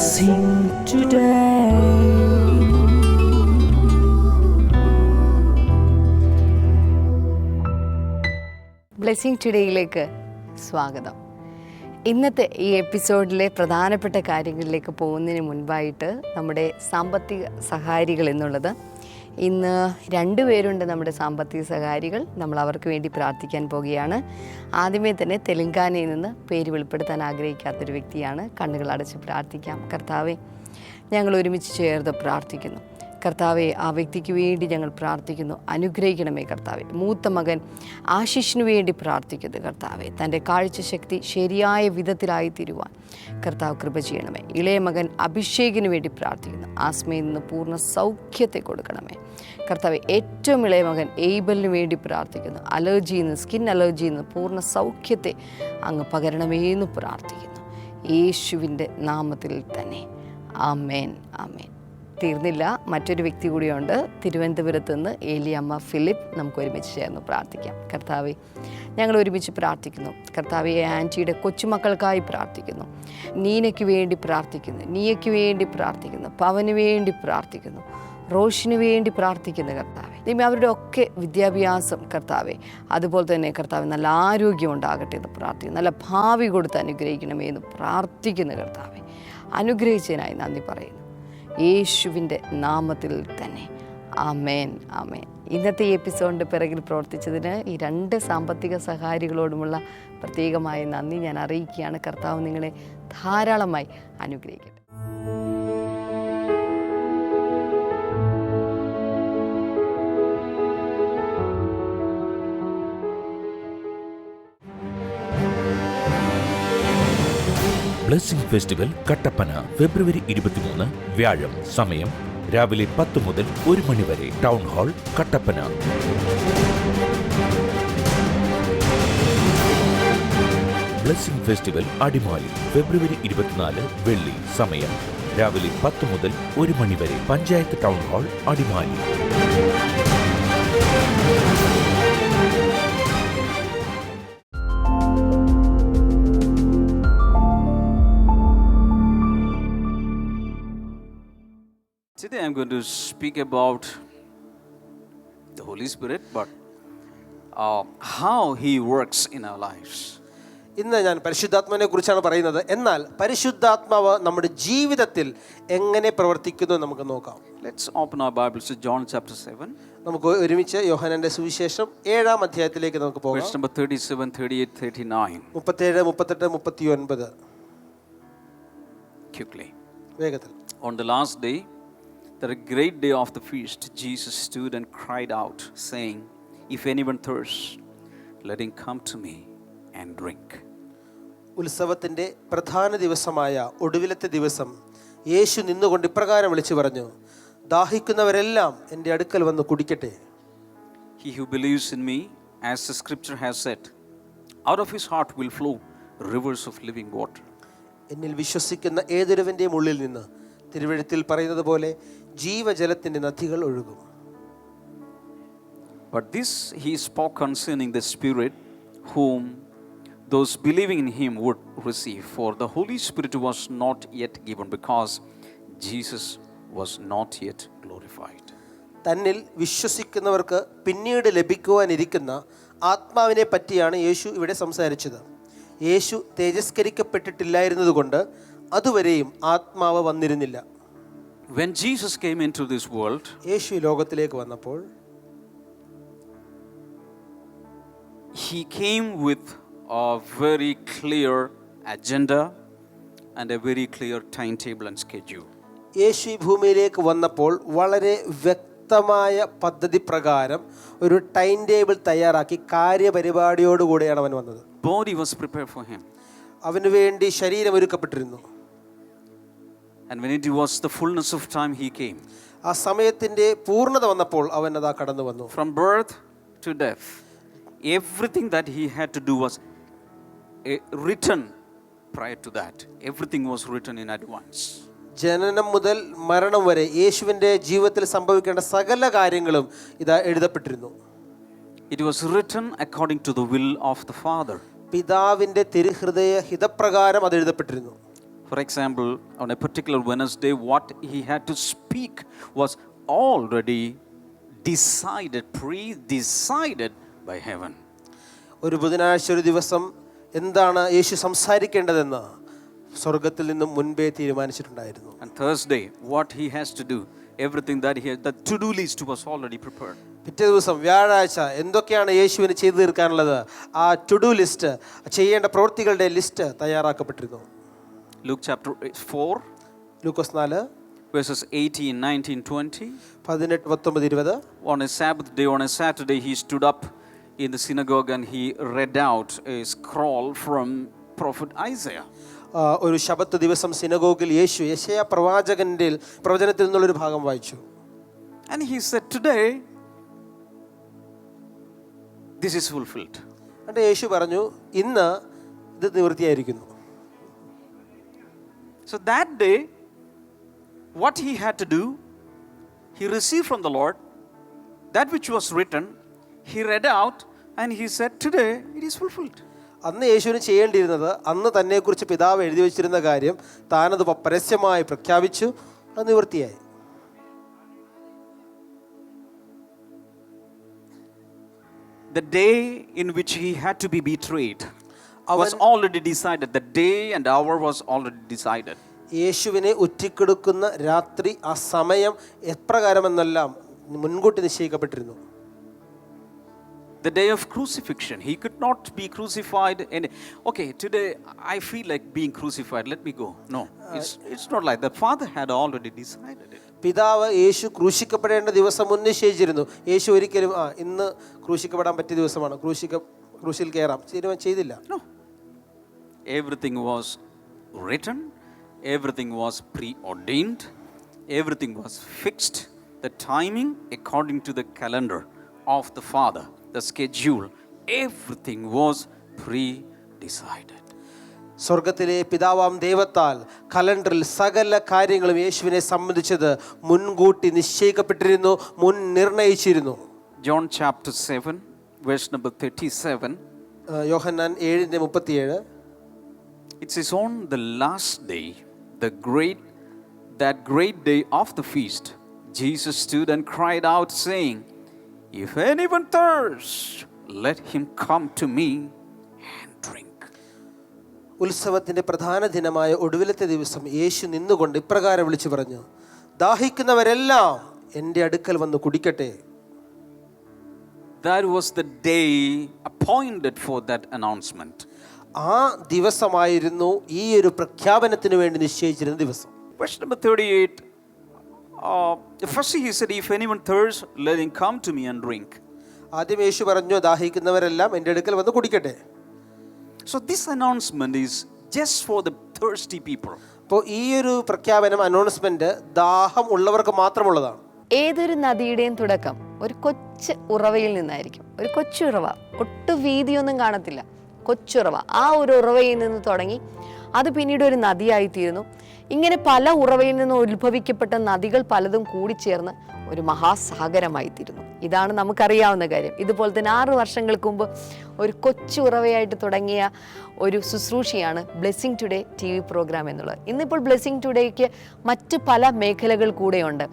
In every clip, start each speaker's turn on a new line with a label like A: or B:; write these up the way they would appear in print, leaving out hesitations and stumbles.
A: blessing today. Blessing ടുഡേയിലേക്ക് സ്വാഗതം. ഇന്നത്തെ ഈ എപ്പിസോഡിലെ പ്രധാനപ്പെട്ട കാര്യങ്ങളിലേക്ക് പോകുന്നതിന് മുൻപായിട്ട് നമ്മുടെ സാമ്പത്തിക സഹാരികൾ എന്നുള്ളത്, ഇന്ന് 2 പേരുണ്ട് നമ്മുടെ സാമ്പത്തിക സഹാരികൾ. നമ്മൾ അവർക്ക് വേണ്ടി പ്രാർത്ഥിക്കാൻ പോവുകയാണ്. ആദ്യമേ തന്നെ തെലങ്കാനയിൽ നിന്ന് പേര് വെളിപ്പെടുത്താൻ ആഗ്രഹിക്കാത്തൊരു വ്യക്തിയാണ്. കണ്ണുകൾ അടച്ച് പ്രാർത്ഥിക്കാം. കർത്താവെ, ഞങ്ങൾ ഒരുമിച്ച് ചേർന്ന് പ്രാർത്ഥിക്കുന്നു. കർത്താവെ, ആ വ്യക്തിക്ക് വേണ്ടി ഞങ്ങൾ പ്രാർത്ഥിക്കുന്നു. അനുഗ്രഹിക്കണമേ കർത്താവെ. മൂത്ത മകൻ ആശിഷിനു വേണ്ടി പ്രാർത്ഥിക്കുന്നു. കർത്താവെ, തൻ്റെ കാഴ്ചശക്തി ശരിയായ വിധത്തിലായി തീരുവാൻ കർത്താവ് കൃപ ചെയ്യണമേ. ഇളയ മകൻ അഭിഷേകിന് വേണ്ടി പ്രാർത്ഥിക്കുന്നു. ആസ്മയിൽ നിന്ന് പൂർണ്ണ സൗഖ്യത്തെ കൊടുക്കണമേ കർത്താവെ. ഏറ്റവും ഇളയ മകൻ എയ്ബലിന് വേണ്ടി പ്രാർത്ഥിക്കുന്നു. അലർജിയിൽ നിന്ന്, സ്കിൻ അലർജിയിൽ നിന്ന് പൂർണ്ണ സൗഖ്യത്തെ അങ്ങ് പകരണമേ എന്ന് പ്രാർത്ഥിക്കുന്നു, യേശുവിൻ്റെ നാമത്തിൽ തന്നെ. ആമേൻ, ആമേൻ. തീർന്നില്ല, മറ്റൊരു വ്യക്തി കൂടിയുണ്ട്. തിരുവനന്തപുരത്ത് നിന്ന് ഏലിയമ്മ ഫിലിപ്പ്. നമുക്ക് ഒരുമിച്ച് ചേർന്ന് പ്രാർത്ഥിക്കാം. കർത്താവെ, ഞങ്ങൾ ഒരുമിച്ച് പ്രാർത്ഥിക്കുന്നു. കർത്താവെ, ആൻറ്റിയുടെ കൊച്ചുമക്കൾക്കായി പ്രാർത്ഥിക്കുന്നു. നീനയ്ക്ക് വേണ്ടി പ്രാർത്ഥിക്കുന്നു. നീയയ്ക്ക് വേണ്ടി പ്രാർത്ഥിക്കുന്നു. പവന് വേണ്ടി പ്രാർത്ഥിക്കുന്നു. റോഷിന് വേണ്ടി പ്രാർത്ഥിക്കുന്നു. കർത്താവെ, ദൈവമേ, അവരുടെ ഒക്കെ വിദ്യാഭ്യാസം കർത്താവെ, അതുപോലെ തന്നെ കർത്താവ് നല്ല ആരോഗ്യം ഉണ്ടാകട്ടെ എന്ന് പ്രാർത്ഥിക്കുന്നു. നല്ല ഭാവി കൊടുത്ത് അനുഗ്രഹിക്കണമേ എന്ന് പ്രാർത്ഥിക്കുന്നു. കർത്താവെ, അനുഗ്രഹിച്ചതിനായി നന്ദി പറയുന്നു, യേശുവിൻ്റെ നാമത്തിൽ തന്നെ. ആമേൻ, ആമേൻ. ഇന്നത്തെ ഈ എപ്പിസോഡിൻ്റെ പിറകിൽ പ്രവർത്തിച്ചതിന് ഈ 2 സാമ്പത്തിക സഹാരികളോടുമുള്ള പ്രത്യേകമായ നന്ദി ഞാൻ അറിയിക്കുകയാണ്. കർത്താവ് നിങ്ങളെ ധാരാളമായി അനുഗ്രഹിക്കട്ടെ.
B: ബ്ലെസ്സിംഗ് ഫെസ്റ്റിവൽ കട്ടപ്പന ഫെബ്രുവരി 23 വ്യാഴം. സമയം രാവിലെ 10 മുതൽ 1 മണി വരെ. Town hall, Kattappana. Blessing festival Adimali February 24 വെള്ളി. സമയം രാവിലെ 10 മുതൽ 1 മണി വരെ. Panchayat town hall, Adimali.
C: Today I'm going to speak about the Holy Spirit, but how He works in our lives.
D: ഇന്ന് ഞാൻ പരിശുദ്ധാത്മാവിനെ കുറിച്ചാണ് പറയുന്നത്. എന്നാൽ പരിശുദ്ധാത്മാവ് നമ്മുടെ ജീവിതത്തിൽ എങ്ങനെ പ്രവർത്തിക്കുന്നു നമുക്ക് നോക്കാം.
C: Let's open our Bibles to John chapter 7.
D: നമുക്ക് ഒരുമിച്ച് യോഹന്നാന്റെ സുവിശേഷം 7-ാം അധ്യായത്തിലേക്ക് നമുക്ക് പോകാം.
C: Verse number 37, 38, 39.
D: 37, 38, 39.
C: Quickly.
D: വേഗത്തിൽ.
C: On the last day, the great day of the feast, Jesus stood and cried out, saying, "If anyone thirsts, let him come to me and drink."
D: ഉത്സവത്തിന്റെ പ്രധാന ദിവസമായ ഒടുവിലത്തെ ദിവസം യേശു നിന്നുകൊണ്ട് ഇപ്രകാരം വിളിച്ചു പറഞ്ഞു, ദാഹിക്കുന്നവരെല്ലാം എൻ്റെ അടുക്കൽ വന്ന് കുടിക്കട്ടെ.
C: He who believes in me, as the scripture has said, out of his heart will flow rivers of living water.
D: എന്നിൽ വിശ്വസിക്കുന്ന ഏതൊരുവന്റെയും ഉള്ളിൽ നിന്ന് തിരുവെഴുത്തിൽ പറയുന്നത് പോലെ ജീവജലത്തിന്റെ നദികൾ ഒഴുകും.
C: But this he spoke concerning the Spirit, whom those believing in him would receive. For the Holy Spirit was not yet given, because Jesus was not yet glorified.
D: തന്നിൽ വിശ്വസിക്കുന്നവർക്ക് പിന്നീട് ലഭിക്കുവാനിരിക്കുന്ന ആത്മാവിനെ പറ്റിയാണ് യേശു ഇവിടെ സംസാരിച്ചത്. യേശു തേജസ്കരിക്കപ്പെട്ടിട്ടില്ലായിരുന്നതുകൊണ്ട് അതുവരെയും ആത്മാവ് വന്നിരുന്നില്ല.
C: When Jesus came into this world,
D: യേശു ലോകത്തിലേക്ക് വന്നപ്പോൾ
C: he came with a very clear agenda and a very clear timetable and schedule.
D: യേശു ഈ ഭൂമിയിലേക്ക് വന്നപ്പോൾ വളരെ വ്യക്തമായ പദ്ധതി പ്രകാരം ഒരു ടൈം ടേബിൾ തയ്യാറാക്കി കാര്യപരിപാടിയോടുകൂടിയാണ് അവൻ വന്നത്.
C: Body was prepared for him.
D: അവന് വേണ്ടി ശരീരം ഒരുക്കപ്പെട്ടിരുന്നു.
C: And when it was the fullness of time, he came.
D: ആ സമയത്തിന്റെ പൂർണ്ണത വന്നപ്പോൾ അവൻ അതാ കടന്നു വന്നു.
C: From birth to death, everything that he had to do was written prior to that. Everything was written in advance.
D: ജനനം മുതൽ മരണം വരെ യേശുവിൻ്റെ ജീവിതത്തിൽ സംഭവിക്കേണ്ട സകല കാര്യങ്ങളും ഇതാ എഴുതപ്പെട്ടിരുന്നു.
C: It was written according to the will of the Father.
D: പിതാവിൻ്റെ തിരുഹൃദയ ഹിതപ്രകാരം അത് എഴുതപ്പെട്ടിരുന്നു.
C: For example, on a particular Wednesday, what he had to speak was already decided, pre-decided by heaven.
D: ഒരു ബുധനാഴ്ച ഒരു ദിവസം എന്താണ് യേശു സംസാരിക്കേണ്ടതെന്ന് സ്വർഗത്തിൽ നിന്നും മുൻപേ തീരുമാനിച്ചിട്ടുണ്ടായിരുന്നു.
C: And Thursday, what he has to do, everything that he had, the to-do list was already prepared.
D: പിറ്റേ ദിവസം വ്യാഴാഴ്ച എന്തൊക്കെയാണ് യേശുവിന് ചെയ്തു തീർക്കാനുള്ളത്, ആ ടു ഡു ലിസ്റ്റ്, ചെയ്യേണ്ട പ്രവൃത്തികളുടെ list തയ്യാറാക്കപ്പെട്ടിരുന്നു.
C: Luke chapter 4,
D: Lukose 4
C: verses 18, 19, 20.
D: 18, 19, 20.
C: On a Sabbath day, on a Saturday, he stood up in the synagogue and he read out a scroll from prophet Isaiah.
D: ഒരു ശബത്ത് ദിവസം സിനഗോഗിൽ യേശു യെശയ്യാ പ്രവചനത്തിൽ നിന്നുള്ളൊരു ഭാഗം വായിച്ചു.
C: And he said, today, this is fulfilled.
D: എന്നിട്ട് യേശു പറഞ്ഞു, ഇന്ന് ഇത് നിവൃത്തിയായിരിക്കുന്നു.
C: So that day, what he had to do, he received from the Lord that which was written, he read out, and he said, today it is fulfilled.
D: അന്ന് യേശുവിന് ചെയ്യേണ്ടിയിരുന്നത്, അന്ന് തന്നെക്കുറിച്ച് പിതാവ് എഴുതി വെച്ചിരുന്ന കാര്യം താനത് പരസ്യമായി പ്രഖ്യാപിച്ചു, അത് നിവൃത്തിയായി.
C: The day in which he had to be betrayed was already decided. The day and hour was already decided.
D: യേശുവിനെ ഒറ്റിക്കൊടുക്കുന്ന രാത്രി, ആ സമയം എപ്രകാരമെന്നെല്ലാം മുൻകൂട്ടി നിശ്ചയിക്കപ്പെട്ടിരുന്നു.
C: The day of crucifixion, he could not be crucified. And okay, today I feel like being crucified, let me go. No, it's not like that. The Father had already decided it.
D: പിതാവ് യേശു ക്രൂശിക്കപ്പെടേണ്ട ദിവസം മുൻ നിശ്ചയിച്ചിരുന്നു. യേശു ഒരിക്കലും ഇന്ന് ക്രൂശിക്കപ്പെടാൻ പറ്റിയ ദിവസമാണ്, ക്രൂശിൽ കയറാം ചെയ്തില്ല.
C: No, everything was written, everything was preordained, everything was fixed. The timing according to the calendar of the Father, the schedule, everything was pre-decided.
D: സ്വർഗത്തിലെ പിതാവാം ദൈവത്താൽ കലണ്ടറിൽ സകല കാര്യങ്ങളും യേശുവിനെ സംബന്ധിച്ചത് മുൻകൂട്ടി നിശ്ചയിക്കപ്പെട്ടിരുന്നു, മുൻ നിർണയിച്ചിരുന്നു.
C: John chapter 7, verse number 37.
D: Yohannan 7:37.
C: It says, on the last day, that great day of the feast, Jesus stood and cried out, saying, if anyone thirsts, let him come to me and drink.
D: ഉത്സവത്തിന്റെ പ്രധാന ദിനമായ ഒടുവിലത്തെ ദിവസം യേശു നിന്നുകൊണ്ട് ഇപ്രകാരം വിളിച്ചു പറഞ്ഞു, ദാഹിക്കുന്നവരെല്ലാം എൻ്റെ അടുക്കൽ വന്ന് കുടിക്കട്ടെ.
C: That was the day appointed for that announcement.
D: ആ ദിവസമായിരുന്നു ഈ ഒരു പ്രഖ്യാപനത്തിന് വേണ്ടി നിശ്ചയിച്ചിരുന്ന ദിവസം.
C: Verse number 38. First he said, if anyone thirsts, let him come to me and drink.
D: ആദ്യം യേശു പറഞ്ഞു, ദാഹിക്കുന്നവരെല്ലാം എൻ്റെ അടുക്കൽ വന്ന് കുടിക്കട്ടെ.
C: So this announcement is just for the thirsty people.
D: അപ്പോൾ ഈ ഒരു പ്രഖ്യാപനം, അനൗൺസ്മെന്റ് ദാഹം ഉള്ളവർക്ക് മാത്രമുള്ളതാണ്.
A: ഏതൊരു നദിയുടെയും തുടക്കം ഒരു കൊച്ചു ഉറവയിൽ നിന്നായിരിക്കും. ഒരു കൊച്ചുറവ, ഒട്ടു വീതിയൊന്നും കാണത്തില്ല, കൊച്ചുറവ. ആ ഒരു ഉറവയിൽ നിന്ന് തുടങ്ങി അത് പിന്നീട് ഒരു നദിയായിത്തീരുന്നു. ഇങ്ങനെ പല ഉറവയിൽ നിന്ന് ഉത്ഭവിക്കപ്പെട്ട നദികൾ പലതും കൂടിച്ചേർന്ന് ഒരു മഹാസാഗരമായിത്തീരുന്നു. ഇതാണ് നമുക്കറിയാവുന്ന കാര്യം. ഇതുപോലെ തന്നെ 6 വർഷങ്ങൾക്ക് മുമ്പ് ഒരു കൊച്ചു ഉറവയായിട്ട് തുടങ്ങിയ ഒരു ശുശ്രൂഷയാണ് ബ്ലെസ്സിങ് ടുഡേ TV പ്രോഗ്രാം എന്നുള്ളത്. ഇന്നിപ്പോൾ ബ്ലെസ്സിങ് ടുഡേക്ക് മറ്റ് പല മേഖലകൾ കൂടെയുണ്ട്.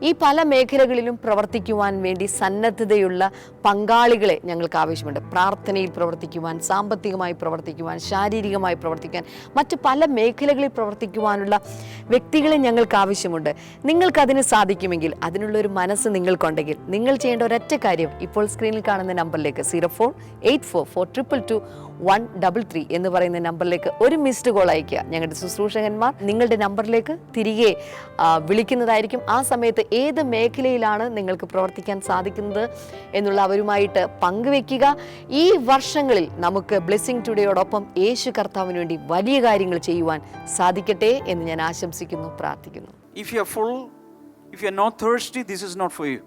A: ഈ പല മേഖലകളിലും പ്രവർത്തിക്കുവാൻ വേണ്ടി സന്നദ്ധതയുള്ള പങ്കാളികളെ ഞങ്ങൾക്ക് ആവശ്യമുണ്ട്. പ്രാർത്ഥനയിൽ പ്രവർത്തിക്കുവാൻ, സാമ്പത്തികമായി പ്രവർത്തിക്കുവാൻ, ശാരീരികമായി പ്രവർത്തിക്കാൻ, മറ്റ് പല മേഖലകളിൽ പ്രവർത്തിക്കുവാനുള്ള വ്യക്തികളെ ഞങ്ങൾക്ക് ആവശ്യമുണ്ട്. നിങ്ങൾക്കതിന് സാധിക്കുമെങ്കിൽ, അതിനുള്ളൊരു മനസ്സ് നിങ്ങൾക്കുണ്ടെങ്കിൽ, നിങ്ങൾ ചെയ്യേണ്ട ഒരൊറ്റ കാര്യം, ഇപ്പോൾ സ്ക്രീനിൽ കാണുന്ന നമ്പറിലേക്ക് 0484422133 എന്ന് പറയുന്ന നമ്പറിലേക്ക് ഒരു മിസ്ഡ് കോൾ അയക്കുക. ഞങ്ങളുടെ ശുശ്രൂഷകന്മാർ നിങ്ങളുടെ നമ്പറിലേക്ക് തിരികെ വിളിക്കുന്നതായിരിക്കും. ആ സമയത്ത് ഏത് മേഖലയിലാണ് നിങ്ങൾക്ക് പ്രവർത്തിക്കാൻ സാധിക്കുന്നത് എന്നുള്ള അവരുമായിട്ട് പങ്കുവെക്കുക. ഈ വർഷങ്ങളിൽ നമുക്ക് ബ്ലെസ്സിങ് ടുഡേയോടൊപ്പം യേശു കർത്താവിന് വേണ്ടി വലിയ കാര്യങ്ങൾ ചെയ്യുവാൻ സാധിക്കട്ടെ എന്ന് ഞാൻ ആശംസിക്കുന്നു, പ്രാർത്ഥിക്കുന്നു.
C: If you are full, if you are not thirsty, this is not for you.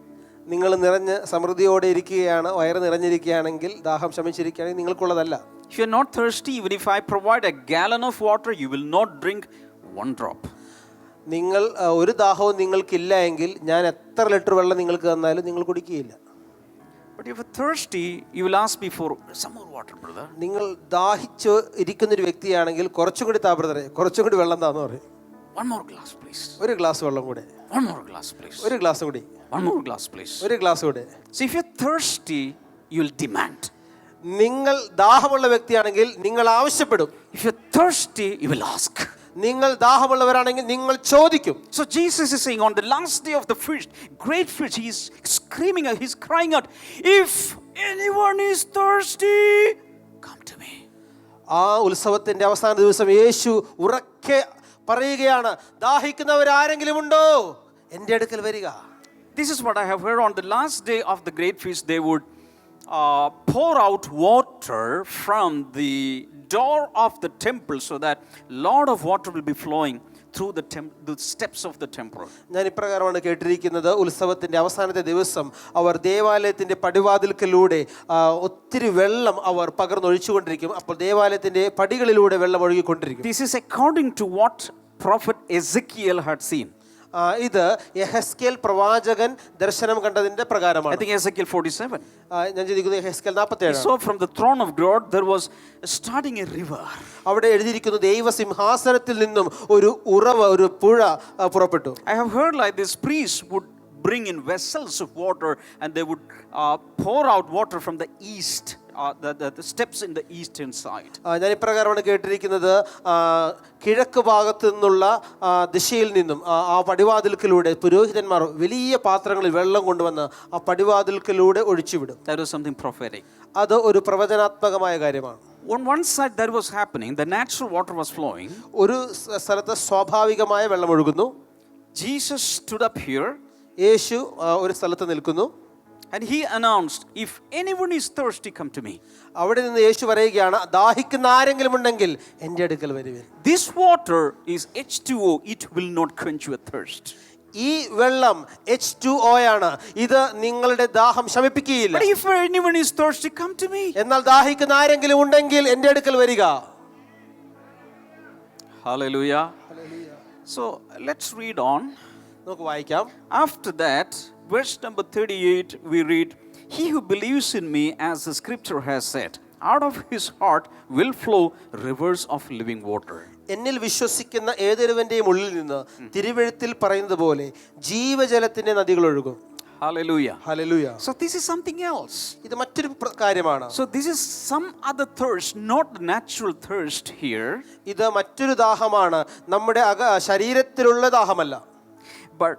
D: നിങ്ങൾ നിറഞ്ഞ് സമൃദ്ധിയോടെ ഇരിക്കുകയാണ്, വയറ് നിറഞ്ഞിരിക്കുകയാണെങ്കിൽ, ദാഹം ശമിച്ചിരിക്കുകയാണെങ്കിൽ നിങ്ങൾക്കുള്ളതല്ല.
C: If you are not thirsty, even if I provide a gallon of water, you will not drink one drop.
D: നിങ്ങൾ ഒരു ദാഹവും നിങ്ങൾക്കില്ല എങ്കിൽ ഞാൻ എത്ര ലിറ്റർ വെള്ളം നിങ്ങൾക്ക് തന്നാലും നിങ്ങൾ കുടിക്കുകയില്ല.
C: But if you're thirsty, you will ask me for some more water, brother.
D: നിങ്ങൾ ദാഹിച്ച് ഇരിക്കുന്ന ഒരു വ്യക്തിയാണെങ്കിൽ കുറച്ചും കൂടി താ ബ്രദറെ, കുറച്ചും കൂടി വെള്ളം താന്ന് പറയും.
C: One more glass, please.
D: ഒരു ഗ്ലാസ് വെള്ളം കൂടെ.
C: One more glass, please.
D: ഒരു ഗ്ലാസ് കൂടി.
C: One more glass, please.
D: ഒരു ഗ്ലാസ് കൂടെ.
C: See, if you're thirsty, you'll demand.
D: നിങ്ങൾ ദാഹമുള്ള വ്യക്തിയാണെങ്കിൽ നിങ്ങൾ ആവശ്യപ്പെടും.
C: If you're thirsty, you will ask.
D: നിങ്ങൾ ദാഹമുള്ളവരാണെങ്കിൽ നിങ്ങൾ ചോദിക്കും.
C: So Jesus is saying on the last day of the feast, great feast, he's screaming out, he's crying out, if anyone is thirsty, come to me.
D: ആ ഉത്സവത്തിന്റെ അവസാന ദിവസം യേശു ഉറക്കെ പറയുകയാണ്, ദാഹിക്കുന്നവരാരെങ്കിലും ഉണ്ടോ എൻ്റെ അടുക്കൽ വരിക.
C: This is what I have heard. On the last day of the great feast, they would pour out water from the door of the temple so that lot of water will be flowing through the steps of the temple.
D: ഞാൻ ഇപ്രകാരമാണ് കേട്ടിരിക്കുന്നത്, ഉത്സവത്തിന്റെ അവസാനത്തെ ദിവസം അവർ ദേവാലയത്തിന്റെ പടിവാതിൽക്കലൂടെ ഒത്തിരി വെള്ളം അവർ പകർന്നൊഴിച്ചുകൊണ്ടിരിക്കും. അപ്പോൾ ദേവാലയത്തിന്റെ പടികളിലൂടെ വെള്ളം ഒഴുകിക്കൊണ്ടിരിക്കും.
C: This is according to what prophet Ezekiel had seen.
D: ഇത് യെഹെസ്കേൽ പ്രവാചകൻ ദർശനം കണ്ടതിന്റെ
C: I
D: പ്രകാരമാണ്.
C: think Ezekiel 47.
D: ഞാൻ ചിന്തിക്കുന്നത് യെഹെസ്കേൽ
C: He
D: 47.
C: saw from the throne of God there was starting a river.
D: അവിടെ എഴുതിയിരിക്കുന്നു, ദൈവസിംഹാസനത്തിൽ നിന്നും ഒരു ഉറവ, ഒരു പുഴ പുറപ്പെട്ടു.
C: I have heard like this, priests would bring in vessels of water and they would pour out water from the east, the steps in the eastern side.
D: ഞാൻ ഇപ്രകാരമാണ് കേട്ടിരിക്കുന്നത്, കിഴക്ക് ഭാഗത്തു നിന്നുള്ള ദിശയിൽ നിന്നും ആ പടിവാതിൽക്കലൂടെ പുരോഹിതന്മാർ വലിയ പാത്രങ്ങളിൽ വെള്ളം കൊണ്ടുവന്ന് ആ പടിവാതിൽക്കലൂടെ ഒഴിച്ചുവിടും.
C: That was something prophetic.
D: അത് ഒരു പ്രവചനാത്മകമായ കാര്യമാണ്.
C: On one side that was happening, the natural water was flowing.
D: ഒരു സ്ഥലത്ത് സ്വാഭാവികമായ വെള്ളം ഒഴുകുന്നു.
C: Jesus stood up here
D: യേശു ഒരു സ്ഥലത്ത് നിൽക്കുന്നു.
C: and he announced, if anyone is thirsty, come to me.
D: അവിടെ നിന്ന് യേശു പറയുകയാണ്, ദാഹിക്കുന്ന ആരെങ്കിലും ഉണ്ടെങ്കിൽ എൻ്റെ അടുക്കൽ വരുവിൻ.
C: This water is H2O, it will not quench your thirst.
D: ഈ വെള്ളം H2O ആണ്, ഇത് നിങ്ങളുടെ ദാഹം ശമിപ്പിക്കുകയില്ല.
C: But if anyone is thirsty, come to me.
D: എന്നാൽ ദാഹിക്കുന്ന ആരെങ്കിലും ഉണ്ടെങ്കിൽ എൻ്റെ അടുക്കൽ വരിക.
C: Hallelujah. So let's read on.
D: നമുക്ക് വായിക്കാം.
C: After that, verse number 38, we read, he who believes in me, as the scripture has said, out of his heart will flow rivers of living water.
D: എന്നിൽ വിശ്വസിക്കുന്ന ഏതൊരുവന്റെയും ഉള്ളിൽ നിന്ന് തിരുവെഴുത്തിൽ പറയുന്നത് പോലെ ജീവജലത്തിന്റെ നദികൾ ഒഴുകും.
C: Hallelujah.
D: Hallelujah.
C: So this is something else.
D: ഇത് മറ്റൊരു കാര്യമാണ്.
C: So this is some other thirst, not the natural thirst here.
D: ഇത് മറ്റൊരു ദാഹമാണ്, നമ്മുടെ ശരീരത്തിലുള്ള ദാഹമല്ല.
C: But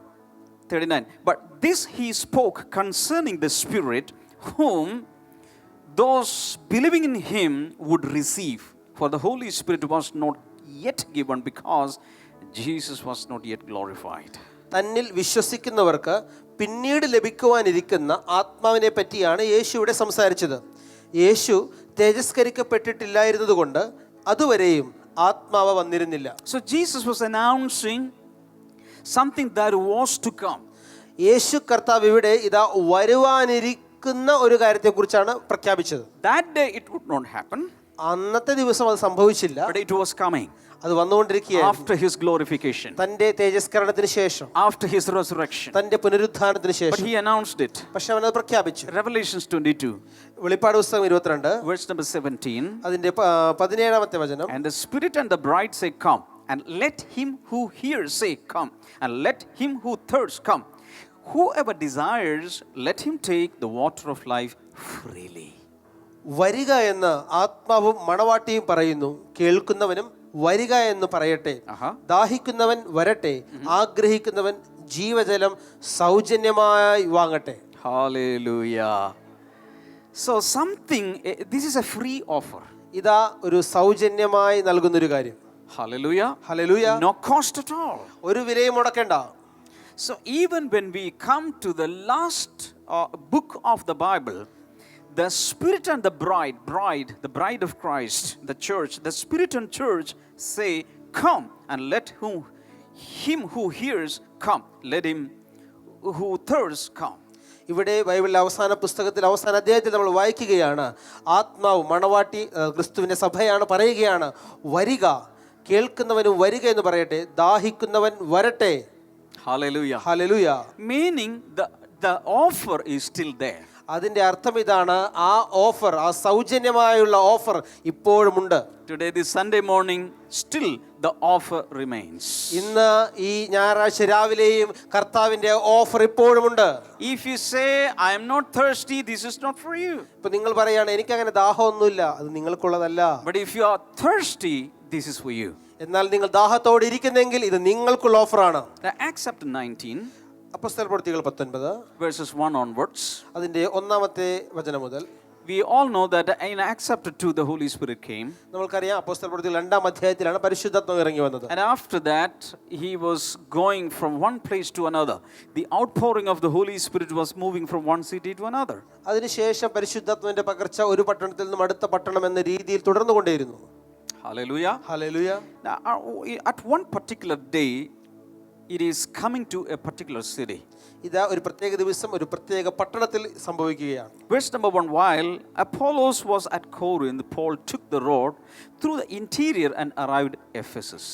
C: 39, but this he spoke concerning the Spirit, whom those believing in him would receive. For the Holy Spirit was not yet given because Jesus was not yet glorified.
D: തന്നിൽ വിശ്വസിക്കുന്നവർക്ക് പിന്നീട് ലഭിക്കുവാനിരിക്കുന്ന ആത്മാവിനെ പറ്റിയാണ് യേശു ഇവിടെ സംസാരിച്ചത്. യേശു തേജസ്കരിക്കപ്പെട്ടിട്ടില്ലായിരുന്നത് കൊണ്ട് അതുവരെയും ആത്മാവ് വന്നിരുന്നില്ല.
C: So Jesus was announcing something that was to come.
D: യേശു കർത്താവ് ഇവിടെ ഇതാ വരുവാനിരിക്കുന്ന ഒരു കാര്യത്തെക്കുറിച്ചാണ് പ്രഖ്യാപിച്ചത്.
C: That day it would not happen.
D: അന്നത്തെ ദിവസം അത് സംഭവിച്ചില്ല,
C: But it was coming
D: അത് വന്നുകൊണ്ടിരിക്കുകയായിരുന്നു.
C: after his glorification,
D: തന്റെ തേജസ്കരണത്തിന് ശേഷം,
C: after his resurrection.
D: തന്റെ പുനരുത്ഥാനത്തിന്
C: But
D: ശേഷം.
C: he announced it.
D: പക്ഷെ അവനത് പ്രഖ്യാപിച്ചു.
C: Revelations 22,
D: വെളിപ്പാട് പുസ്തകം 22
C: verse number 17.
D: അതിന്റെ 17-ാമത്തെ വചനം.
C: And the Spirit and the bride say, come. And let him who hears say, come. And let him who thirsts come. Whoever desires, let him take the water of life freely.
D: വരിക എന്ന് ആത്മാവും മണവാട്ടിയും പറയുന്നു, കേൾക്കുന്നവനും വരിക എന്ന് പറയട്ടെ. ദാഹിക്കുന്നവൻ വരട്ടെ, ആഗ്രഹിക്കുന്നവൻ ജീവജലം സൗജന്യമായി വാങ്ങട്ടെ.
C: Hallelujah. So something, this is a free offer.
D: ഇതാ ഒരു സൗജന്യമായി നൽകുന്നൊരു കാര്യം.
C: Hallelujah.
D: Hallelujah.
C: No cost at all.
D: ഒരു വിലയും മുടക്കേണ്ട.
C: So even when we come to the last book of the Bible, the Spirit and the bride, the bride of Christ, the church, the Spirit and church say, come, and let him who hears come. Let him who thirsts come.
D: ഇവിടെ ബൈബിളിലെ അവസാന പുസ്തകത്തിൽ അവസാന അധ്യായത്തിൽ നമ്മൾ വായിക്കുകയാണ്, ആത്മാവ് മണവാട്ടി ക്രിസ്തുവിന്റെ സഭയാണ് പറയുകയാണ്, വരിക, കേൾക്കുന്നവനും വരിക എന്ന് പറയട്ടെ, ദാഹിക്കുന്നവൻ വരട്ടെ.
C: Hallelujah.
D: Hallelujah.
C: Meaning the offer is still there.
D: അതിൻ്റെ അർത്ഥം ഇതാണ്, ആ ഓഫർ, ആ സൗജന്യമായുള്ള offer ഇപ്പോഴുമുണ്ട്.
C: Today, this Sunday morning, still the offer remains.
D: ഇന്ന് ഈ ഞായറാഴ്ച രാവിലെയും കർത്താവിൻ്റെ offer ഇപ്പോഴുമുണ്ട്.
C: If you say, I am not thirsty, this is not for you.
D: ഇപ്പൊ നിങ്ങൾ പറയാണ് എനിക്ക് അങ്ങനെ ദാഹമൊന്നുമില്ല, അത് നിങ്ങൾക്കുള്ളതല്ല.
C: But if you are thirsty, this is for you.
D: എന്നാൽ നിങ്ങൾ ദാഹത്തോടെ ഇരിക്കുന്നെങ്കിൽ ഇത് നിങ്ങൾക്കുള്ള ഓഫറാണ്.
C: Now, Acts chapter 19,
D: അപ്പോസ്തലപ്രവൃത്തികൾ 19
C: verses 1 onwards.
D: അതിന്റെ 1-ാമത്തെ വചനം മുതൽ.
C: We all know that in Acts chapter 2, the Holy Spirit came.
D: നമ്മൾക്കറിയാം അപ്പോസ്തലപ്രവൃത്തികൾ 2-ാം അധ്യായത്തിലാണ് പരിശുദ്ധാത്മാവ് ഇറങ്ങി വന്നത്.
C: And after that, he was going from one place to another. The outpouring of the Holy Spirit was moving from one city to another.
D: അതിനുശേഷം പരിശുദ്ധാത്മാവിന്റെ പകർച്ച ഒരു പട്ടണത്തിൽ നിന്നും അടുത്ത പട്ടണം എന്ന രീതിയിൽ തുടർന്നുകൊണ്ടേയിരുന്നു.
C: Hallelujah.
D: Hallelujah.
C: Now, at one particular day, it is coming to a particular city.
D: ഇതാ ഒരു പ്രത്യേക ദിവസം ഒരു പ്രത്യേക പട്ടണത്തിൽ സംഭവിക്കുകയാണ്.
C: Verse number 1, while Apollos was at Corinth, Paul took the road through the interior and arrived at Ephesus.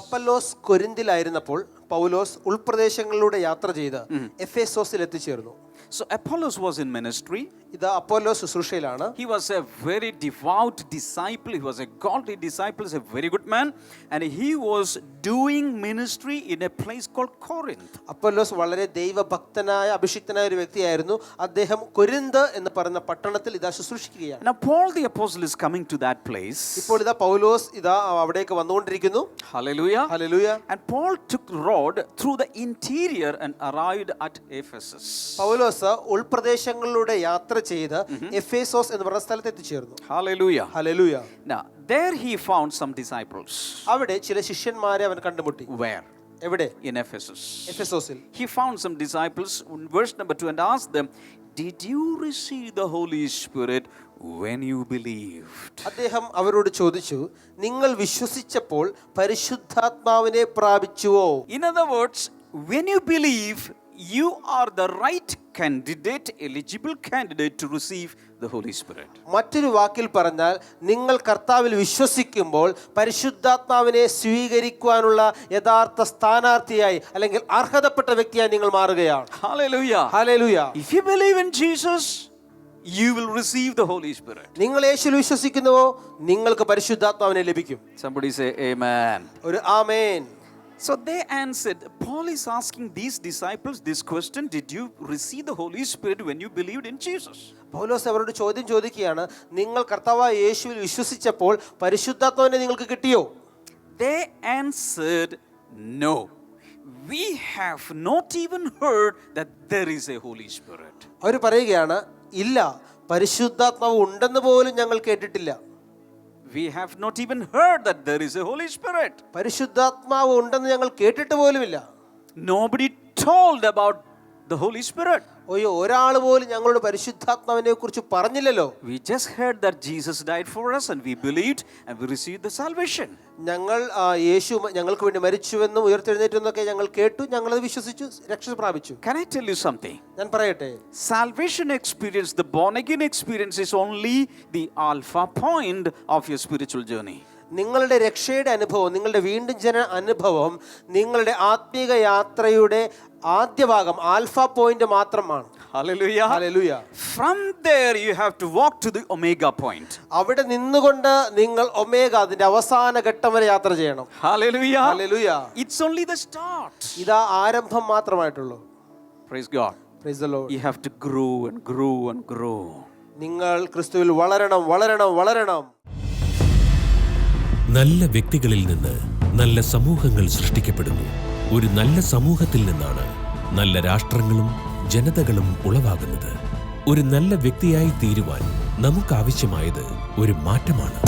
D: Apollos കൊരിന്തിലായിരുന്നപ്പോൾ പൗലോസ് ഉൾപ്രദേശങ്ങളിലൂടെ യാത്ര ചെയ്ത് എഫേസോസിൽ എത്തിച്ചേർന്നു.
C: So Apollos was in ministry.
D: ഇത് അപ്പോലോസ് ശുശ്രൂഷയിലാണ്.
C: He was a very devout disciple. He was a godly disciple, a very good man, and he was doing ministry in a place called Corinth.
D: അപ്പോലോസ് വളരെ ദൈവഭക്തനായ അഭിഷിക്തനായ ഒരു വ്യക്തിയായിരുന്നു. അദ്ദേഹം Corinth എന്ന് പറയുന്ന പട്ടണത്തിൽ ഇതാ ശുശ്രൂഷിക്കുകയാണ്.
C: Now Paul the apostle is coming to that place.
D: ഇപ്പോൾ ഇതാ പൗലോസ് ഇതാ അവിടേക്ക് വന്നുകൊണ്ടിരിക്കുന്നു.
C: Hallelujah.
D: Hallelujah.
C: And Paul took the road through the interior and arrived at Ephesus.
D: പൗലോസ് ഉൾപ്രദേശങ്ങളിലൂടെ യാത്ര ചെയ്ത് എഫേസോസ് എന്ന് പറയുന്ന സ്ഥലത്ത് എത്തിച്ചേർന്നു.
C: Hallelujah.
D: Hallelujah.
C: Now there he found some disciples.
D: അവിടെ ചില ശിഷ്യന്മാരെ അവൻ കണ്ടുമുട്ടി.
C: Where?
D: എവിടെ?
C: In Ephesus.
D: എഫേസോസിൽ.
C: He found some disciples in verse number 2 and asked them, did you receive the Holy Spirit when you believed?
D: അദ്ദേഹം അവരോട് ചോദിച്ചു, നിങ്ങൾ വിശ്വസിച്ചപ്പോൾ പരിശുദ്ധാത്മാവിനെ പ്രാപിച്ചുവോ?
C: In other words, when you believe, you are the right candidate, eligible candidate to receive the Holy Spirit.
D: മറ്റൊരു വാക്കിൽ പറഞ്ഞാൽ, നിങ്ങൾ കർത്താവിൽ വിശ്വസിക്കുമ്പോൾ പരിശുദ്ധാത്മാവിനെ സ്വീകരിക്കുവാനുള്ള യഥാർത്ഥ സ്ഥാനാർത്ഥിയായി അല്ലെങ്കിൽ അർഹതപ്പെട്ട വ്യക്തിയായി നിങ്ങൾ മാറുകയാണ്.
C: Hallelujah.
D: Hallelujah.
C: If you believe in Jesus, you will receive the Holy Spirit.
D: നിങ്ങൾ യേശുവിൽ വിശ്വസിക്കുന്നുവോ, നിങ്ങൾക്ക് പരിശുദ്ധാത്മാവിനെ ലഭിക്കും.
C: Somebody say amen.
D: ഒരു ആമേൻ.
C: So they answered, Paul is asking these disciples this question, did you receive the Holy Spirit when you believed in Jesus?
D: പൗലോസ് അവരോട് ചോദ്യം ചോദിക്കുകയാണ്, നിങ്ങൾ കർത്താവായ യേശുവിൽ വിശ്വസിച്ചപ്പോൾ പരിശുദ്ധാത്മാവിനെ നിങ്ങൾക്ക് കിട്ടിയോ?
C: They answered, no. We have not even heard that there is a Holy Spirit.
D: അവർ പറയുകയാണ്, ഇല്ല, പരിശുദ്ധാത്മാവ് ഉണ്ടെന്ന് പോലും ഞങ്ങൾ കേട്ടിട്ടില്ല.
C: We have not even heard that there is a Holy Spirit.
D: പരിശുദ്ധാത്മാവ് ഉണ്ടെന്ന് ഞങ്ങൾ കേട്ടിട്ട് പോലുമില്ല.
C: Nobody told about the Holy Spirit.
D: OYO, ഒരാൾ പോലും ഞങ്ങളോട് പരിശുദ്ധാത്മാവിനെ കുറിച്ച് പറഞ്ഞില്ലല്ലോ.
C: We just heard that Jesus died for us and we believed and we received the salvation.
D: ഞങ്ങൾ യേശു ഞങ്ങൾക്ക് വേണ്ടി മരിച്ചുവെന്നും ഉയർത്തെഴുന്നേറ്റെന്നൊക്കെ ഞങ്ങൾ കേട്ടു, ഞങ്ങളത് വിശ്വസിച്ചു, രക്ഷ പ്രാപിച്ചു.
C: Can I tell you something?
D: ഞാൻ പറയട്ടെ,
C: Salvation experience, the born again experience is only the alpha point of your spiritual journey.
D: നിങ്ങളുടെ രക്ഷയുടെ അനുഭവം, നിങ്ങളുടെ വീണ്ടും ജന അനുഭവം നിങ്ങളുടെ ആത്മീക യാത്രയുടെ ആദ്യ ഭാഗം, ആൽഫ പോയിന്റ് മാത്രമാണ്.
C: Hallelujah.
D: Hallelujah.
C: From there you have to walk to the omega point.
D: അവിടെ നിന്നുകൊണ്ട് നിങ്ങൾ ഒമേഗ, അതിന്റെ അവസാന ഘട്ടം വരെ യാത്ര ചെയ്യണം.
C: Hallelujah.
D: Hallelujah.
C: It's only the start.
D: ഇതാ ആരംഭം മാത്രമായിട്ടുള്ളൂ.
C: Praise God.
D: Praise the Lord.
C: You have to grow and grow and grow.
D: നിങ്ങൾ ക്രിസ്തുവിൽ വളരണം, വളരണം, വളരണം.
E: നല്ല വ്യക്തികളിൽ നിന്ന് നല്ല സമൂഹങ്ങൾ സൃഷ്ടിക്കപ്പെടുന്നു. ഒരു നല്ല സമൂഹത്തിൽ നിന്നാണ് നല്ല രാഷ്ട്രങ്ങളും ജനതകളും ഉളവാകുന്നത്. ഒരു നല്ല വ്യക്തിയായി തീരുവാൻ നമുക്കാവശ്യമായത് ഒരു മാറ്റമാണ്.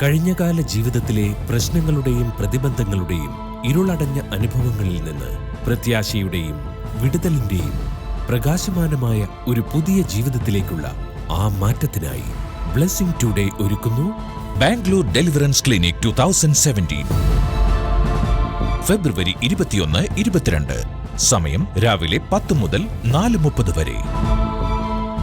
E: കഴിഞ്ഞകാല ജീവിതത്തിലെ പ്രശ്നങ്ങളുടെയും പ്രതിബന്ധങ്ങളുടെയും ഇരുളടഞ്ഞ അനുഭവങ്ങളിൽ നിന്ന് പ്രത്യാശയുടെയും വിടുതലിന്റെയും പ്രകാശമാനമായ ഒരു പുതിയ ജീവിതത്തിലേക്കുള്ള ആ മാറ്റത്തിനായി ബ്ലെസ്സിംഗ് ടുഡേ ഒരുക്കുന്നു
B: ബാംഗ്ലൂർ ഡെലിവറൻസ് ക്ലിനിക് 2017 ഫെബ്രുവരി 21-22. സമയം രാവിലെ 10 മുതൽ 4:30 വരെ.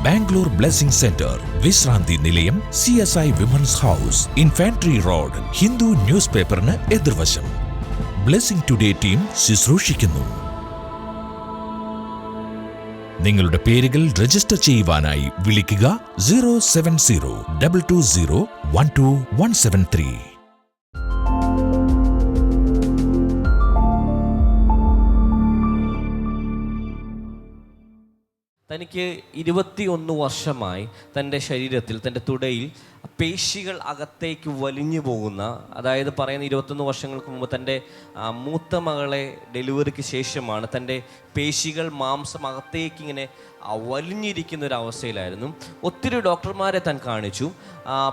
B: ബാംഗ്ലൂർ ബ്ലെസ്സിംഗ് സെന്റർ, വിശ്രാന്തി നിലയം, CSI women's house, infantry road, Hindu news പേപ്പറിന് എതിർവശം. ബ്ലെസ്സിംഗ് ടുഡേ ടീം ശുശ്രൂഷിക്കുന്നു. നിങ്ങളുടെ പേരുകൾ രജിസ്റ്റർ ചെയ്യുവാനായി വിളിക്കുക 070-220-12173.
F: തനിക്ക് 21 വർഷമായി തൻ്റെ ശരീരത്തിൽ, തൻ്റെ തുടയിൽ പേശികൾ അകത്തേക്ക് വലിഞ്ഞു പോകുന്ന, അതായത് പറയുന്ന 21 വർഷങ്ങൾക്ക് മുമ്പ് തൻ്റെ മൂത്ത മകളെ ഡെലിവറിക്ക് ശേഷമാണ് തൻ്റെ പേശികൾ, മാംസം അകത്തേക്ക് ഇങ്ങനെ വലിഞ്ഞിരിക്കുന്ന ഒരു അവസ്ഥയിലായിരുന്നു. ഒത്തിരി ഡോക്ടർമാരെ താൻ കാണിച്ചു,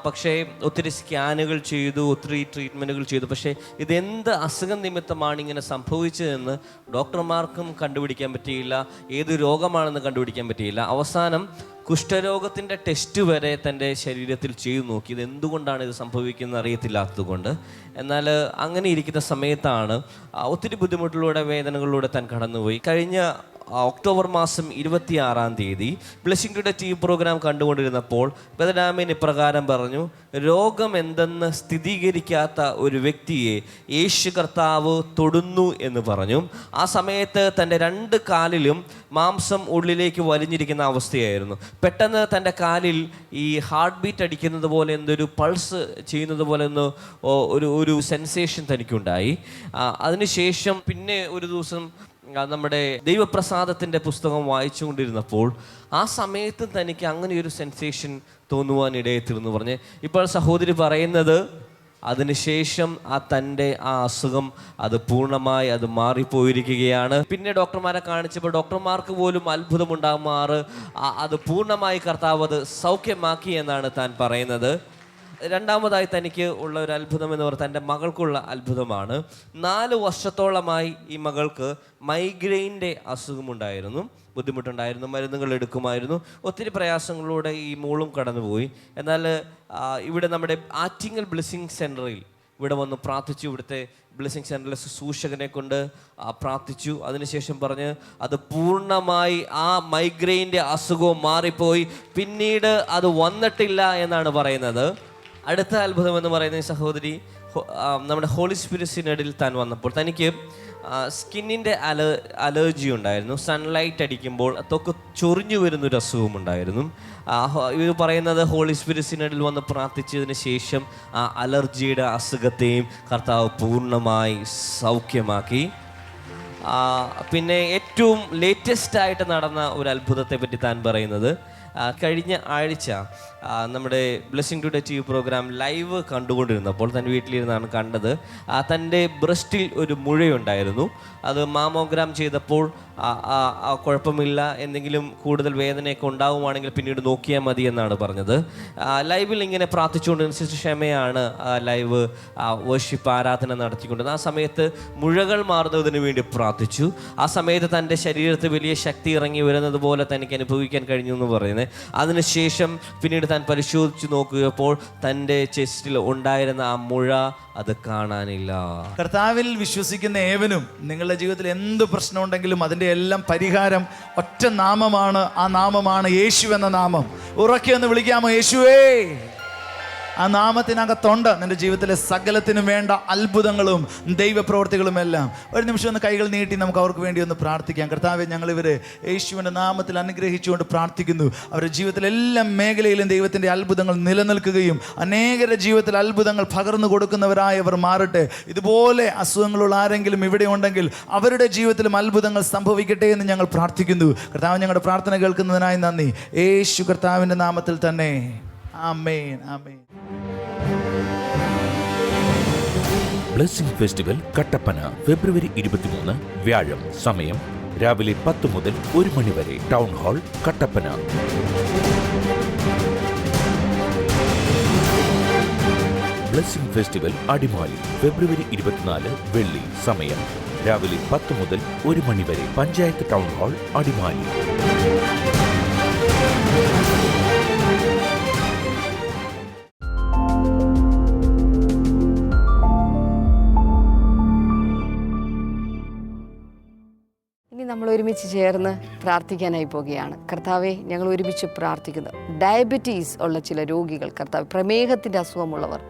F: പക്ഷേ ഒത്തിരി സ്കാനുകൾ ചെയ്തു, ഒത്തിരി ട്രീറ്റ്മെൻറ്റുകൾ ചെയ്തു. പക്ഷേ ഇതെന്ത് അസുഖം നിമിത്തമാണ് ഇങ്ങനെ സംഭവിച്ചതെന്ന് ഡോക്ടർമാർക്കും കണ്ടുപിടിക്കാൻ പറ്റിയില്ല, ഏത് രോഗമാണെന്ന് കണ്ടുപിടിക്കാൻ പറ്റിയില്ല. അവസാനം കുഷ്ഠരോഗത്തിൻ്റെ ടെസ്റ്റ് വരെ തൻ്റെ ശരീരത്തിൽ ചെയ്തു നോക്കി. ഇത് എന്തുകൊണ്ടാണ് ഇത് സംഭവിക്കുന്നത് അറിയത്തില്ലാത്തതുകൊണ്ട്. എന്നാൽ അങ്ങനെ ഇരിക്കുന്ന സമയത്താണ് ഒത്തിരി ബുദ്ധിമുട്ടിലൂടെ, വേദനകളിലൂടെ താൻ കടന്നുപോയി. കഴിഞ്ഞ ഒക്ടോബർ മാസം 26-ാം തീയതി ബ്ലെസ്സിംഗ് ടുഡേ TV പ്രോഗ്രാം കണ്ടുകൊണ്ടിരുന്നപ്പോൾ ബദനാമീൻ ഇപ്രകാരം പറഞ്ഞു: രോഗം എന്തെന്ന് സ്ഥിരീകരിക്കാത്ത ഒരു വ്യക്തിയെ യേശു കർത്താവ് തൊടുന്നു എന്ന് പറഞ്ഞു. ആ സമയത്ത് തൻ്റെ 2 കാലിലും മാംസം ഉള്ളിലേക്ക് വലിഞ്ഞിരിക്കുന്ന അവസ്ഥയായിരുന്നു. പെട്ടെന്ന് തൻ്റെ കാലിൽ ഈ ഹാർട്ട് ബീറ്റ് അടിക്കുന്നത് പോലെ, എന്തൊരു പൾസ് ചെയ്യുന്നത് പോലെ ഒരു സെൻസേഷൻ തനിക്കുണ്ടായി. അതിനുശേഷം പിന്നെ ഒരു ദിവസം നമ്മുടെ ദൈവപ്രസാദത്തിൻ്റെ പുസ്തകം വായിച്ചുകൊണ്ടിരുന്നപ്പോൾ ആ സമയത്ത് തനിക്ക് അങ്ങനെ ഒരു സെൻസേഷൻ തോന്നുവാനിടയെത്തിരുന്നു പറഞ്ഞ് ഇപ്പോൾ സഹോദരി പറയുന്നത്, അതിനുശേഷം തൻ്റെ ആ അസുഖം അത് പൂർണ്ണമായി അത് മാറിപ്പോയിരിക്കുകയാണ്. പിന്നെ ഡോക്ടർമാരെ കാണിച്ചപ്പോൾ ഡോക്ടർമാർക്ക് പോലും അത്ഭുതമുണ്ടാകുമാറ് അത് പൂർണ്ണമായി കർത്താവ് അത് സൗഖ്യമാക്കി എന്നാണ് താൻ പറയുന്നത്. രണ്ടാമതായി തനിക്ക് ഉള്ള ഒരു അത്ഭുതം എന്ന് പറഞ്ഞാൽ തൻ്റെ മകൾക്കുള്ള അത്ഭുതമാണ്. 4 വർഷത്തോളമായി ഈ മകൾക്ക് മൈഗ്രെയിൻ്റെ അസുഖമുണ്ടായിരുന്നു, ബുദ്ധിമുട്ടുണ്ടായിരുന്നു, മരുന്നുകൾ എടുക്കുമായിരുന്നു. ഒത്തിരി പ്രയാസങ്ങളിലൂടെ ഈ മോളും കടന്നുപോയി. എന്നാൽ ഇവിടെ നമ്മുടെ ആറ്റിങ്ങൽ ബ്ലെസ്സിംഗ് സെൻറ്ററിൽ ഇവിടെ വന്ന് പ്രാർത്ഥിച്ചു. ഇവിടുത്തെ ബ്ലെസ്സിംഗ് സെൻറ്ററിലെ ശുശ്രൂഷകനെ കൊണ്ട് പ്രാർത്ഥിച്ചു. അതിനുശേഷം പറഞ്ഞ് അത് പൂർണ്ണമായി ആ മൈഗ്രെയിൻ്റെ അസുഖവും മാറിപ്പോയി, പിന്നീട് അത് വന്നിട്ടില്ല എന്നാണ് പറയുന്നത്. അടുത്ത അത്ഭുതം എന്ന് പറയുന്ന ഈ സഹോദരി നമ്മുടെ ഹോളി സ്പിരിറ്റ് സിനഡിൽ താൻ വന്നപ്പോൾ തനിക്ക് സ്കിന്നിൻ്റെ അലർജി ഉണ്ടായിരുന്നു. സൺലൈറ്റ് അടിക്കുമ്പോൾ തൊക്കെ ചൊറിഞ്ഞു വരുന്നൊരു അസുഖമുണ്ടായിരുന്നു. ഇത് പറയുന്നത് ഹോളി സ്പിരിറ്റ് സിനഡിൽ വന്ന് പ്രാർത്ഥിച്ചതിന് ശേഷം ആ അലർജിയുടെ അസുഖത്തെയും കർത്താവ് പൂർണ്ണമായി സൗഖ്യമാക്കി. പിന്നെ ഏറ്റവും ലേറ്റസ്റ്റ് ആയിട്ട് നടന്ന ഒരു അത്ഭുതത്തെ പറ്റി താൻ പറയുന്നത്, കഴിഞ്ഞ ആഴ്ച നമ്മുടെ blessing today TV programme live കണ്ടുകൊണ്ടിരുന്നപ്പോൾ തൻ്റെ വീട്ടിലിരുന്നാണ് കണ്ടത്. തൻ്റെ ബ്രസ്റ്റിൽ ഒരു മുഴയുണ്ടായിരുന്നു. അത് മാമോഗ്രാം ചെയ്തപ്പോൾ കുഴപ്പമില്ല, എന്തെങ്കിലും കൂടുതൽ വേദനയൊക്കെ ഉണ്ടാവുകയാണെങ്കിൽ പിന്നീട് നോക്കിയാൽ മതി എന്നാണ് പറഞ്ഞത്. ലൈവിൽ ഇങ്ങനെ പ്രാർത്ഥിച്ചുകൊണ്ടിരുന്ന സിസ്റ്റർ ക്ഷമയാണ് ലൈവ് വർഷിപ്പ് ആരാധന നടത്തിക്കൊണ്ടിരുന്നത്. ആ സമയത്ത് മുഴകൾ മാറുന്നതിന് വേണ്ടി പ്രാർത്ഥിച്ചു. ആ സമയത്ത് തൻ്റെ ശരീരത്തിൽ വലിയ ശക്തി ഇറങ്ങി വരുന്നത് പോലെ തനിക്ക് അനുഭവിക്കാൻ കഴിഞ്ഞു എന്ന് പറയുന്നത്. അതിനുശേഷം പിന്നീട് താൻ പരിശോധിച്ച് നോക്കിയപ്പോൾ തൻ്റെ ചെസ്റ്റിൽ ഉണ്ടായിരുന്ന ആ മുഴ അത് കാണാനില്ല.
G: കർത്താവിൽ വിശ്വസിക്കുന്ന ഏവനും നിങ്ങളുടെ ജീവിതത്തിൽ എന്ത് പ്രശ്നം ഉണ്ടെങ്കിലും അതിൻ്റെ എല്ലാം പരിഹാരം ഒറ്റ നാമമാണ്. ആ നാമമാണ് യേശു എന്ന നാമം. ഉറക്കെ ഒന്ന് വിളിക്കാമോ? യേശുവേ. ആ നാമത്തിനകത്തുണ്ട് നിന്റെ ജീവിതത്തിലെ സകലത്തിനും വേണ്ട അത്ഭുതങ്ങളും ദൈവപ്രവർത്തികളും എല്ലാം. ഒരു നിമിഷം ഒന്ന് കൈകൾ നീട്ടി നമുക്ക് അവർക്ക് വേണ്ടി ഒന്ന് പ്രാർത്ഥിക്കാം. കർത്താവെ, ഞങ്ങളിവരെ യേശുവിൻ്റെ നാമത്തിൽ അനുഗ്രഹിച്ചുകൊണ്ട് പ്രാർത്ഥിക്കുന്നു. അവരുടെ ജീവിതത്തിലെ എല്ലാ മേഖലയിലും ദൈവത്തിൻ്റെ അത്ഭുതങ്ങൾ നിലനിൽക്കുകയും അനേകരുടെ ജീവിതത്തിൽ അത്ഭുതങ്ങൾ പകർന്നു കൊടുക്കുന്നവരായി അവർ മാറട്ടെ. ഇതുപോലെ അസുഖങ്ങളുള്ള ആരെങ്കിലും ഇവിടെ ഉണ്ടെങ്കിൽ അവരുടെ ജീവിതത്തിലും അത്ഭുതങ്ങൾ സംഭവിക്കട്ടെ എന്ന് ഞങ്ങൾ പ്രാർത്ഥിക്കുന്നു. കർത്താവ്, ഞങ്ങളുടെ പ്രാർത്ഥന കേൾക്കുന്നതിനായി നന്ദി. യേശു കർത്താവിൻ്റെ നാമത്തിൽ തന്നെ. ആമേൻ, ആമേൻ.
B: ബ്ലെസ്സിംഗ് ഫെസ്റ്റിവൽ കട്ടപ്പന ഫെബ്രുവരി 23 വ്യാഴം. സമയം രാവിലെ 10 മുതൽ 1 മണി വരെ. Town hall, Kattappana. Blessing festival Adimali February 24 വെള്ളി. സമയം രാവിലെ 10 മുതൽ 1 മണി വരെ. Panchayat town hall, Adimali.
A: ഇനി നമ്മൾ ഒരുമിച്ച് ചേർന്ന് പ്രാർത്ഥിക്കാനായി പോകുകയാണ്. കർത്താവെ, ഞങ്ങൾ ഒരുമിച്ച് പ്രാർത്ഥിക്കുന്നു. ഡയബറ്റീസ് ഉള്ള ചില രോഗികൾ, കർത്താവ്, പ്രമേഹത്തിൻ്റെ അസുഖമുള്ളവർ,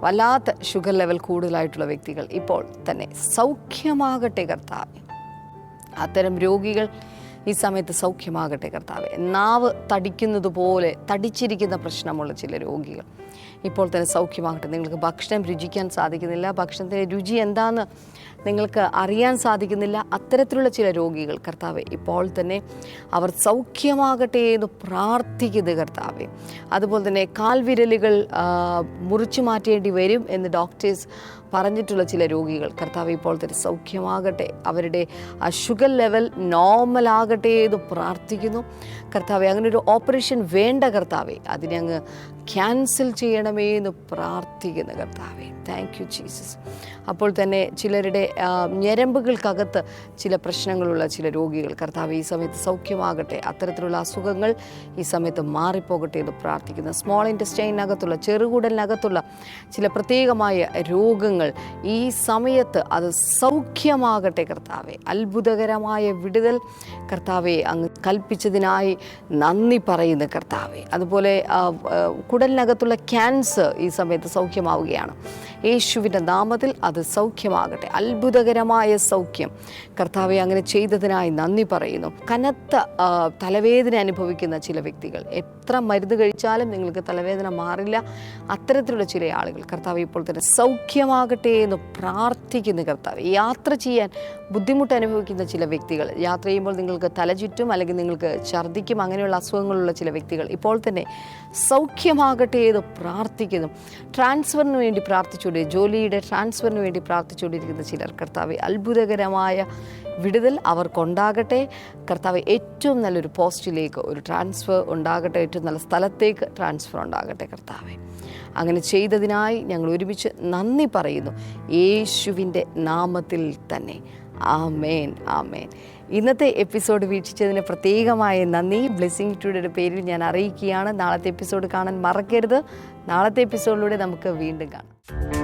A: വല്ലാത്ത ഷുഗർ ലെവൽ കൂടുതലായിട്ടുള്ള വ്യക്തികൾ ഇപ്പോൾ തന്നെ സൗഖ്യമാകട്ടെ കർത്താവെ. അത്തരം രോഗികൾ ഈ സമയത്ത് സൗഖ്യമാകട്ടെ കർത്താവെ. നാവ് തടിക്കുന്നത് പോലെ തടിച്ചിരിക്കുന്ന പ്രശ്നമുള്ള ചില രോഗികൾ ഇപ്പോൾ തന്നെ സൗഖ്യമാകട്ടെ. നിങ്ങൾക്ക് ഭക്ഷണം രുചിക്കാൻ സാധിക്കുന്നില്ല, ഭക്ഷണത്തിൻ്റെ രുചി എന്താണെന്ന് നിങ്ങൾക്ക് അറിയാൻ സാധിക്കുന്നില്ല, അത്തരത്തിലുള്ള ചില രോഗികൾ കർത്താവെ ഇപ്പോൾ തന്നെ അവർ സൗഖ്യമാകട്ടെ എന്ന് പ്രാർത്ഥിക്കുന്നു കർത്താവെ. അതുപോലെ തന്നെ കാൽവിരലുകൾ മുറിച്ചു മാറ്റേണ്ടി വരും എന്ന് ഡോക്ടേഴ്സ് പറഞ്ഞിട്ടുള്ള ചില രോഗികൾ കർത്താവെ ഇപ്പോൾ തന്നെ സൗഖ്യമാകട്ടെ, അവരുടെ ഷുഗർ ലെവൽ നോർമലാകട്ടെ എന്ന് പ്രാർത്ഥിക്കുന്നു കർത്താവെ. അങ്ങനെ ഒരു ഓപ്പറേഷൻ വേണ്ട കർത്താവെ, അതിനെ അങ്ങ് ക്യാൻസൽ ചെയ്യണമേ എന്ന് പ്രാർത്ഥിക്കുന്നു കർത്താവെ. Thank you Jesus. അപ്പോൾ തന്നെ ചിലരുടെ ഞരമ്പുകൾക്കകത്ത് ചില പ്രശ്നങ്ങളുള്ള ചില രോഗികൾ കർത്താവെ ഈ സമയത്ത് സൗഖ്യമാകട്ടെ, അത്തരത്തിലുള്ള അസുഖങ്ങൾ ഈ സമയത്ത് മാറിപ്പോകട്ടെ എന്ന് പ്രാർത്ഥിക്കുന്നു. സ്മോൾ ഇൻറ്റസ്റ്റൈനകത്തുള്ള ചെറുകുടലിനകത്തുള്ള ചില പ്രത്യേകമായ രോഗങ്ങൾ ഈ സമയത്ത് അത് സൗഖ്യമാകട്ടെ കർത്താവെ. അത്ഭുതകരമായ വിടുതൽ കർത്താവെ അങ്ങ് കൽപ്പിച്ചതിനായി നന്ദി പറയുന്നു കർത്താവെ. അതുപോലെ കുടലിനകത്തുള്ള ക്യാൻസർ ഈ സമയത്ത് സൗഖ്യമാവുകയാണ് യേശുവിൻ്റെ നാമത്തിൽ. അത് സൗഖ്യമാകട്ടെ, അത്ഭുതകരമായ സൗഖ്യം കർത്താവെ അങ്ങനെ ചെയ്തതിനായി നന്ദി പറയുന്നു. കനത്ത തലവേദന അനുഭവിക്കുന്ന ചില വ്യക്തികൾ, എത്ര മരുന്ന് കഴിച്ചാലും നിങ്ങൾക്ക് തലവേദന മാറില്ല, അത്തരത്തിലുള്ള ചില ആളുകൾ കർത്താവ് ഇപ്പോൾ തന്നെ സൗഖ്യമാകട്ടെ എന്ന് പ്രാർത്ഥിക്കുന്നു കർത്താവ്. യാത്ര ചെയ്യാൻ ബുദ്ധിമുട്ട് അനുഭവിക്കുന്ന ചില വ്യക്തികൾ, യാത്ര ചെയ്യുമ്പോൾ നിങ്ങൾക്ക് തലചുറ്റും അല്ലെങ്കിൽ നിങ്ങൾക്ക് ഛർദ്ദിക്കും, അങ്ങനെയുള്ള അസുഖങ്ങളുള്ള ചില വ്യക്തികൾ ഇപ്പോൾ തന്നെ സൗഖ്യമാകട്ടെ എന്ന് പ്രാർത്ഥിക്കുന്നു. ട്രാൻസ്ഫറിന് വേണ്ടി പ്രാർത്ഥിച്ചുകൊണ്ട്, ജോലിയുടെ ട്രാൻസ്ഫറിന് വേണ്ടി പ്രാർത്ഥിച്ചുകൊണ്ടിരിക്കുന്ന ചിലർ കർത്താവ് അത്ഭുതകരമായ വിടുതൽ അവർക്കുണ്ടാകട്ടെ കർത്താവ്. ഏറ്റവും നല്ലൊരു പോസ്റ്റിലേക്ക് ഒരു ട്രാൻസ്ഫർ ഉണ്ടാകട്ടെ, ഏറ്റവും നല്ല സ്ഥലത്തേക്ക് ട്രാൻസ്ഫർ ഉണ്ടാകട്ടെ കർത്താവെ. അങ്ങനെ ചെയ്തതിനായി ഞങ്ങൾ ഒരുമിച്ച് നന്ദി പറയുന്നു യേശുവിൻ്റെ നാമത്തിൽ തന്നെ. ആമേൻ, ആമേൻ. ഇന്നത്തെ എപ്പിസോഡ് വീക്ഷിച്ചതിന് പ്രത്യേകമായ നന്ദി ബ്ലെസ്സിങ് ടുഡേയുടെ പേരിൽ ഞാൻ അറിയിക്കുകയാണ്. നാളത്തെ എപ്പിസോഡ് കാണാൻ മറക്കരുത്. നാളത്തെ എപ്പിസോഡിലൂടെ നമുക്ക് വീണ്ടും കാണാം.